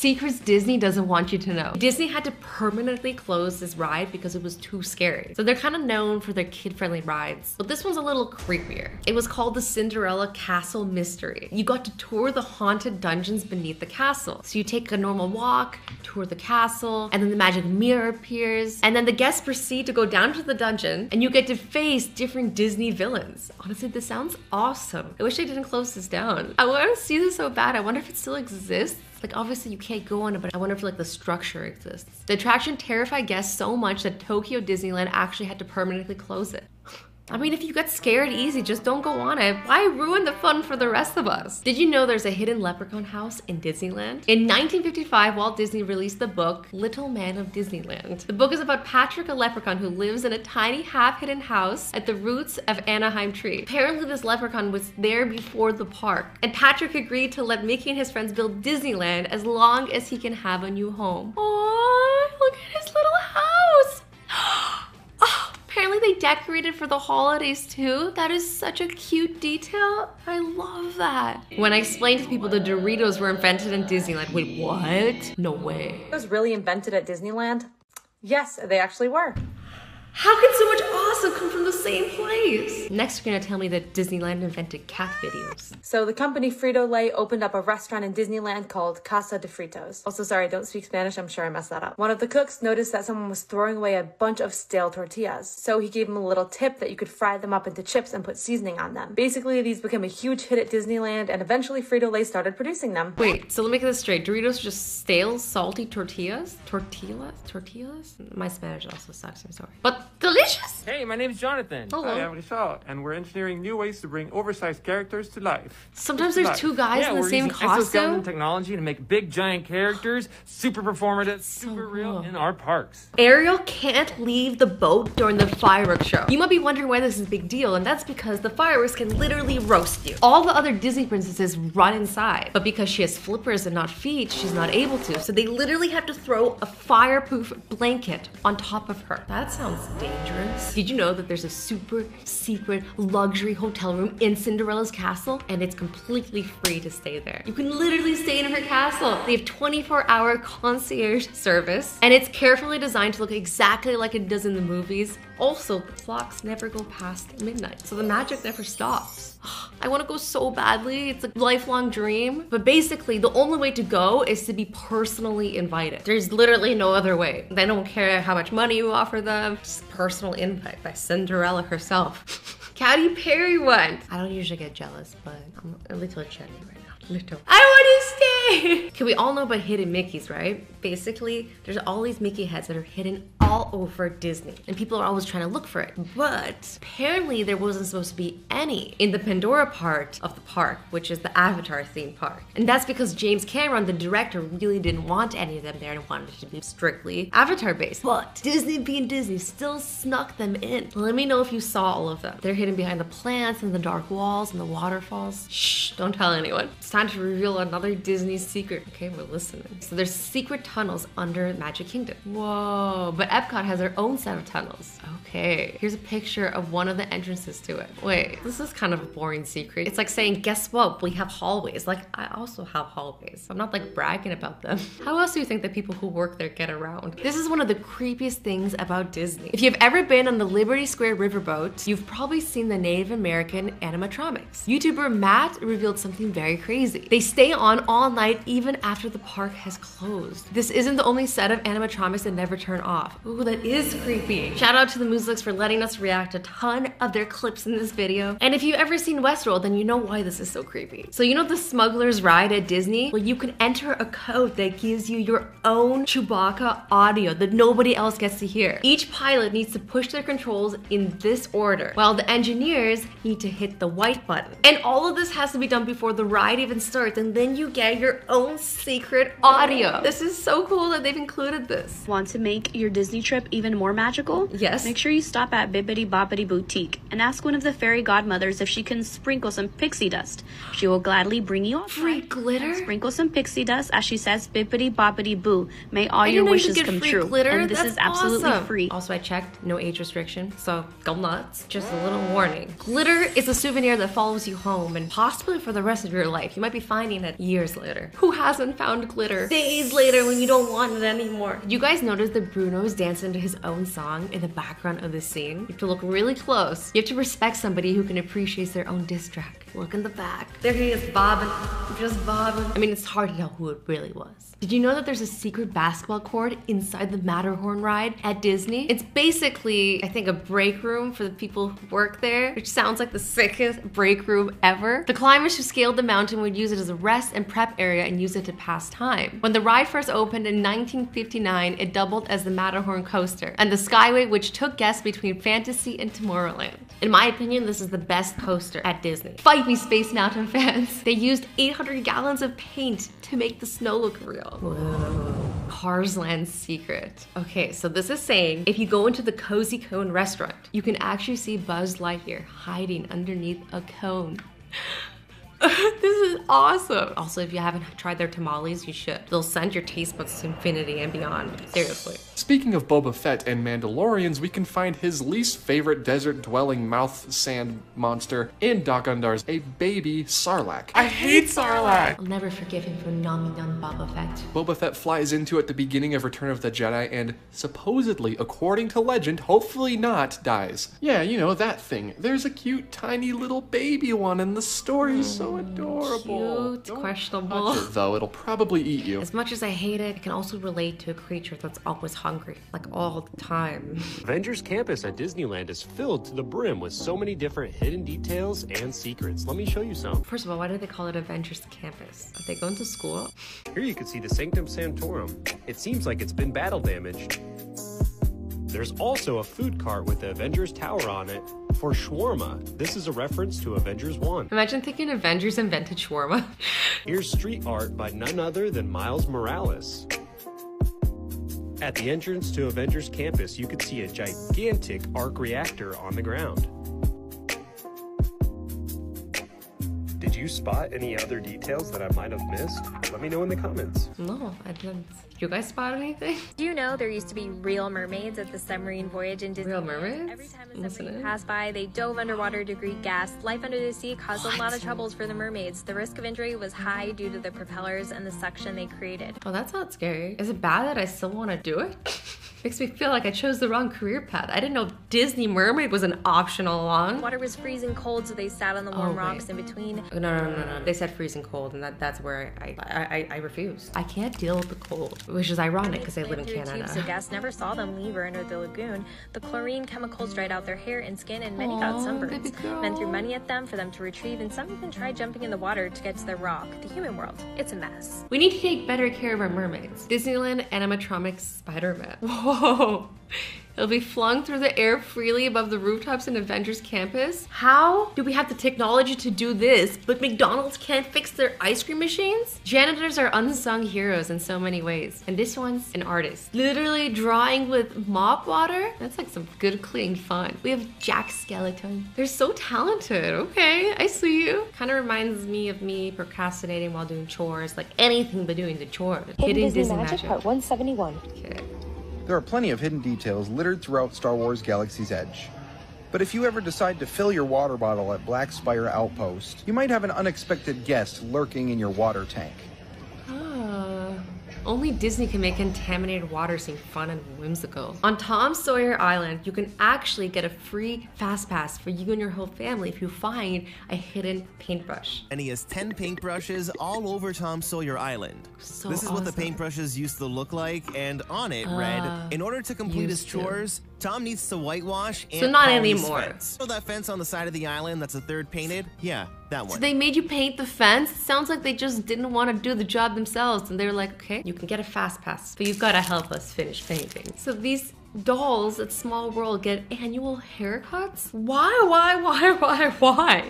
Secrets Disney doesn't want you to know. Disney had to permanently close this ride because it was too scary. So they're kind of known for their kid-friendly rides. But this one's a little creepier. It was called the Cinderella Castle Mystery. You got to tour the haunted dungeons beneath the castle. So you take a normal walk, tour the castle, and then the magic mirror appears. And then the guests proceed to go down to the dungeon and you get to face different Disney villains. Honestly, this sounds awesome. I wish they didn't close this down. I want to see this so bad. I wonder if it still exists. Like, obviously you can't go on it, but I wonder if like the structure exists. The attraction terrified guests so much that Tokyo Disneyland actually had to permanently close it. I mean, if you get scared easy, just don't go on it. Why ruin the fun for the rest of us? Did you know there's a hidden leprechaun house in Disneyland? In 1955, Walt Disney released the book Little Man of Disneyland. The book is about Patrick, a leprechaun who lives in a tiny half-hidden house at the roots of Anaheim Tree. Apparently this leprechaun was there before the park, and Patrick agreed to let Mickey and his friends build Disneyland as long as he can have a new home. Oh, look at his little house. Apparently they decorated for the holidays too. That is such a cute detail. I love that. When I explained to people the Doritos were invented in Disneyland, wait, what? No way. It was really invented at Disneyland? Yes, they actually were. How can so much awesome come from the same place? Next, you're gonna tell me that Disneyland invented cat videos. So the company Frito-Lay opened up a restaurant in Disneyland called Casa de Fritos. Also, sorry, I don't speak Spanish. I'm sure I messed that up. One of the cooks noticed that someone was throwing away a bunch of stale tortillas. So he gave him a little tip that you could fry them up into chips and put seasoning on them. Basically, these became a huge hit at Disneyland, and eventually Frito-Lay started producing them. Wait, so let me get this straight. Doritos are just stale, salty tortillas? Tortillas? My Spanish also sucks, I'm sorry. But delicious! Hey, my name's Jonathan. Hello. Hi, I'm Rishal, and we're engineering new ways to bring oversized characters to life. Sometimes there's two guys in the same costume. We're using exoskeleton technology to make big giant characters super performative, super real in our parks. Ariel can't leave the boat during the fireworks show. You might be wondering why this is a big deal, and that's because the fireworks can literally roast you. All the other Disney princesses run inside, but because she has flippers and not feet, she's not able to. So they literally have to throw a fireproof blanket on top of her. That sounds dangerous. Did you know that there's a super secret luxury hotel room in Cinderella's castle, and it's completely free to stay there? You can literally stay in her castle. They have 24-hour concierge service, and it's carefully designed to look exactly like it does in the movies. Also, the clocks never go past midnight, so the magic never stops. I want to go so badly. It's a lifelong dream. But basically, the only way to go is to be personally invited. There's literally no other way. They don't care how much money you offer them. Just personal invite by Cinderella herself. Katy Perry went. I don't usually get jealous, but I'm a little jelly right now. Little. I want to stay! Okay, we all know about hidden Mickeys, right? Basically, there's all these Mickey heads that are hidden all over Disney, and people are always trying to look for it. But apparently there wasn't supposed to be any in the Pandora part of the park, which is the Avatar theme park. And that's because James Cameron, the director, really didn't want any of them there and wanted it to be strictly Avatar based. But Disney being Disney still snuck them in. Let me know if you saw all of them. They're hidden behind the plants and the dark walls and the waterfalls. Shh, don't tell anyone. It's time to reveal another Disney secret. Okay, we're listening. So there's secret tunnels under Magic Kingdom. Whoa, but Epcot has their own set of tunnels. Okay, here's a picture of one of the entrances to it. Wait, this is kind of a boring secret. It's like saying, guess what? We have hallways. Like, I also have hallways. I'm not like bragging about them. How else do you think that people who work there get around? This is one of the creepiest things about Disney. If you've ever been on the Liberty Square riverboat, you've probably seen the Native American animatronics. YouTuber Matt revealed something very crazy. They stay on all night even after the park has closed. This isn't the only set of animatronics that never turn off. Ooh, that is creepy. Shout out to the Moozlix for letting us react a ton of their clips in this video. And if you've ever seen Westworld, then you know why this is so creepy. So you know the Smuggler's Ride at Disney? Well, you can enter a code that gives you your own Chewbacca audio that nobody else gets to hear. Each pilot needs to push their controls in this order, while the engineers need to hit the white button. And all of this has to be done before the ride even starts, and then you get your own secret audio. This is so cool that they've included this. Want to make your Disney Disney trip even more magical? Yes. Make sure you stop at Bibbidi Bobbidi Boutique and ask one of the fairy godmothers if she can sprinkle some pixie dust. She will gladly bring you outside. Free glitter? Sprinkle some pixie dust as she says Bibbidi Bobbidi Boo. May all I your didn't know you wishes could get come free true. glitter. And this That's is absolutely awesome. free. Also, I checked, no age restriction, so go nuts. Just a little warning. Glitter is a souvenir that follows you home and possibly for the rest of your life. You might be finding it years later. Who hasn't found glitter? Days later when you don't want it anymore. You guys notice that Bruno's dancing to his own song in the background of the scene? You have to look really close. You have to respect somebody who can appreciate their own diss track. Look in the back. There he is, bobbing, just bobbing. I mean, it's hard to tell who it really was. Did you know that there's a secret basketball court inside the Matterhorn ride at Disney? It's basically, I think, a break room for the people who work there, which sounds like the sickest break room ever. The climbers who scaled the mountain would use it as a rest and prep area and use it to pass time. When the ride first opened in 1959, it doubled as the Matterhorn coaster and the Skyway, which took guests between Fantasy and Tomorrowland. In my opinion, this is the best coaster at Disney. Fight me, Space Mountain fans. They used 800 gallons of paint to make the snow look real. Whoa. Carsland secret. Okay, so this is saying if you go into the Cozy Cone restaurant, you can actually see Buzz Lightyear hiding underneath a cone. This is awesome. Also, if you haven't tried their tamales, you should. They'll send your taste buds to infinity and beyond. Seriously. Speaking of Boba Fett and Mandalorians, we can find his least favorite desert-dwelling mouth sand monster in Doc Undar's a baby Sarlacc. I hate Sarlacc! I'll never forgive him for numbing on Boba Fett. Boba Fett flies into at the beginning of Return of the Jedi and, supposedly, according to legend, hopefully not, dies. Yeah, you know, that thing. There's a cute, tiny little baby one and the story's so adorable. Cute, Don't questionable. touch it, though. It'll probably eat you. As much as I hate it, I can also relate to a creature that's always hungry, like all the time. Avengers Campus at Disneyland is filled to the brim with so many different hidden details and secrets. Let me show you some. First of all, why do they call it Avengers Campus? Are they going to school? Here you can see the Sanctum Sanctorum. It seems like it's been battle damaged. There's also a food cart with the Avengers Tower on it for shawarma. This is a reference to Avengers 1. Imagine thinking Avengers invented shawarma. Here's street art by none other than Miles Morales. At the entrance to Avengers Campus, you could see a gigantic arc reactor on the ground. Did you spot any other details that I might have missed? Let me know in the comments. No, I didn't. Did you guys spot anything? Do you know there used to be real mermaids at the submarine voyage in Disney? Real mermaids? Every time a Listen submarine in. passed by, they dove underwater to greet guests. Life under the sea caused a lot of troubles for the mermaids. The risk of injury was high due to the propellers and the suction they created. Oh, that's not scary. Is it bad that I still want to do it? Makes me feel like I chose the wrong career path. I didn't know Disney Mermaid was an option all along. Water was freezing cold, so they sat on the warm rocks in between. No. They said freezing cold, and that's where I refused. I can't deal with the cold, which is ironic because I live in Through tubes, so Canada. guests never saw them leave or enter the lagoon. The chlorine chemicals dried out their hair and skin, and many got baby sunburns. girl. Men threw money at them for them to retrieve, and some even tried jumping in the water to get to their rock. The human world, it's a mess. We need to take better care of our mermaids. Disneyland animatronics Spider-Man. Whoa. It'll be flung through the air freely above the rooftops in Avengers Campus. How do we have the technology to do this, but McDonald's can't fix their ice cream machines? Janitors are unsung heroes in so many ways, and this one's an artist. Literally drawing with mop water? That's like some good clean fun. We have Jack Skeleton. They're so talented. Okay, I see you. Kind of reminds me of me procrastinating while doing chores, like anything but doing the chores. Hidden Disney Magic, Part 171. Okay. There are plenty of hidden details littered throughout Star Wars Galaxy's Edge. But if you ever decide to fill your water bottle at Black Spire Outpost, you might have an unexpected guest lurking in your water tank. Only Disney can make contaminated water seem fun and whimsical. On Tom Sawyer Island, you can actually get a free fast pass for you and your whole family if you find a hidden paintbrush. And he has 10 paintbrushes all over Tom Sawyer Island. So this is what the awesome. paintbrushes used to look like, and on it read, in order to complete his used to. chores, Tom needs to whitewash and So not polish anymore. fence. So that fence on the side of the island that's a third painted? Yeah, that one. So they made you paint the fence? Sounds like they just didn't want to do the job themselves, and they were like, okay, you can get a fast pass, but you've got to help us finish painting. So these dolls at Small World get annual haircuts? Why?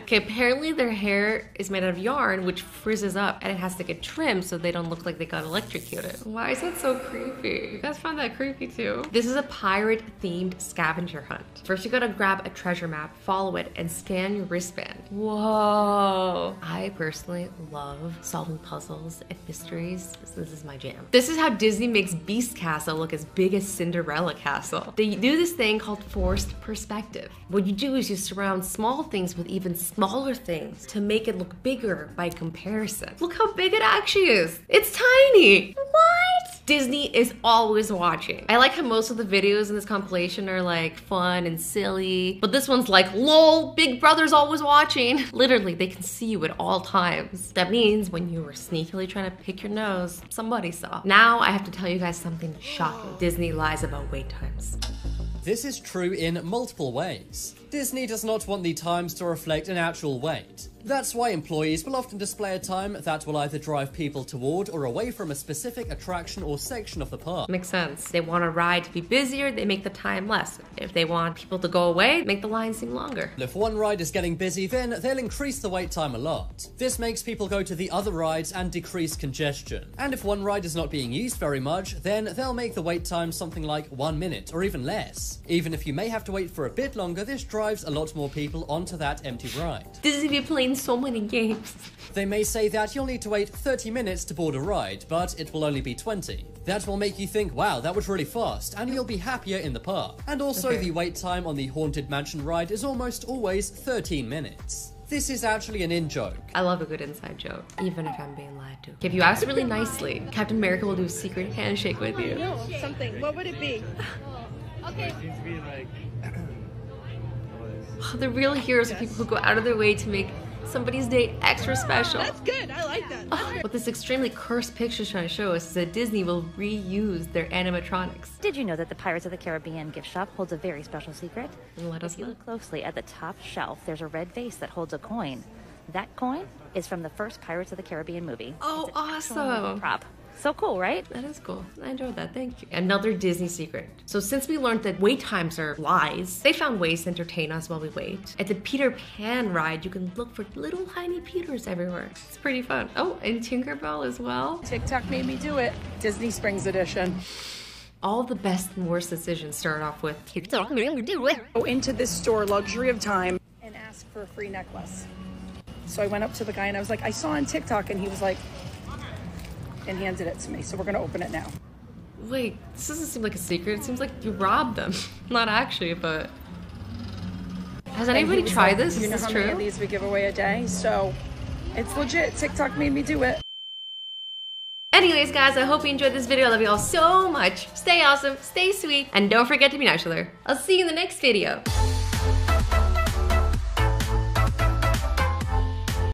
Okay, apparently their hair is made out of yarn, which frizzes up and it has to get trimmed so they don't look like they got electrocuted. Why is that so creepy? You guys find that creepy too? This is a pirate-themed scavenger hunt. First, you gotta grab a treasure map, follow it, and scan your wristband. Whoa. I personally love solving puzzles and mysteries. This is my jam. This is how Disney makes Beast Castle look as big as Cinderella Castle. They do this thing called forced perspective. What you do is you surround small things with even smaller things to make it look bigger by comparison. Look how big it actually is. It's tiny. What? Disney is always watching. I like how most of the videos in this compilation are like fun and silly, but this one's like, lol, Big Brother's always watching. Literally, they can see you at all times. That means when you were sneakily trying to pick your nose, somebody saw. Now I have to tell you guys something shocking. Disney lies about wait times. This is true in multiple ways. Disney does not want the times to reflect an actual wait. That's why employees will often display a time that will either drive people toward or away from a specific attraction or section of the park. Makes sense. They want a ride to be busier, they make the time less. If they want people to go away, make the line seem longer. If one ride is getting busy, then they'll increase the wait time a lot. This makes people go to the other rides and decrease congestion. And if one ride is not being used very much, then they'll make the wait time something like 1 minute or even less. Even if you may have to wait for a bit longer, this drives a lot more people onto that empty ride. Disney be playing so many games. They may say that you'll need to wait 30 minutes to board a ride, but it will only be 20. That will make you think, wow, that was really fast, and you'll be happier in the park. And also the wait time on the Haunted Mansion ride is almost always 13 minutes. This is actually an in-joke. I love a good inside joke, even if I'm being lied to. If you ask really nicely, Captain America will do a secret handshake with you. No, something. What would it be? Okay. It seems to be like... The real heroes are people who go out of their way to make somebody's day extra special. That's good. I like that. What this extremely cursed picture is trying to show us is that Disney will reuse their animatronics. Did you know that the Pirates of the Caribbean gift shop holds a very special secret? Let us if you know. look closely at the top shelf, there's a red vase that holds a coin. That coin is from the first Pirates of the Caribbean movie. Oh, awesome. Prop. So cool, right? That is cool. I enjoyed that. Thank you. Another Disney secret. So since we learned that wait times are lies, they found ways to entertain us while we wait. At the Peter Pan ride, you can look for little tiny Peters everywhere. It's pretty fun. Oh, and Tinkerbell as well. TikTok made me do it. Disney Springs edition. All the best and worst decisions start off with Go into this store, Luxury of Time, and ask for a free necklace. So I went up to the guy and I was like, I saw on TikTok, and he was like, and handed it to me. So we're gonna open it now. Wait, this doesn't seem like a secret. It seems like you robbed them. Not actually, but... Has anybody tried this? You know how many of these we give away a day? So it's legit. TikTok made me do it. Anyways, guys, I hope you enjoyed this video. I love you all so much. Stay awesome, stay sweet, and don't forget to be nice to her. I'll see you in the next video.